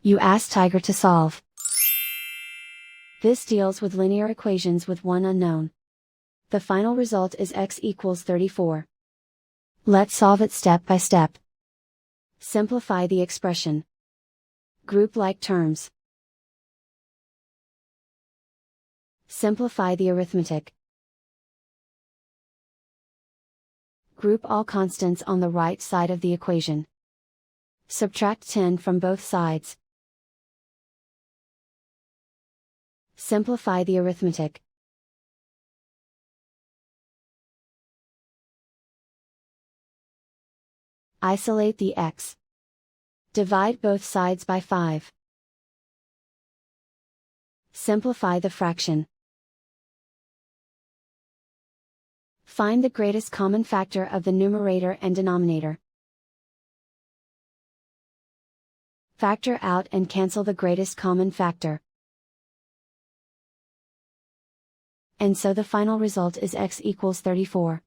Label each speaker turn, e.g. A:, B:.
A: You ask Tiger to solve. This deals with linear equations with one unknown. The final result is x equals 34. Let's solve it step by step. Simplify the expression. Group like terms. Simplify the arithmetic. Group all constants on the right side of the equation. Subtract 10 from both sides. Simplify the arithmetic. Isolate the x. Divide both sides by 5. Simplify the fraction. Find the greatest common factor of the numerator and denominator. Factor out and cancel the greatest common factor. And so the final result is x equals 34.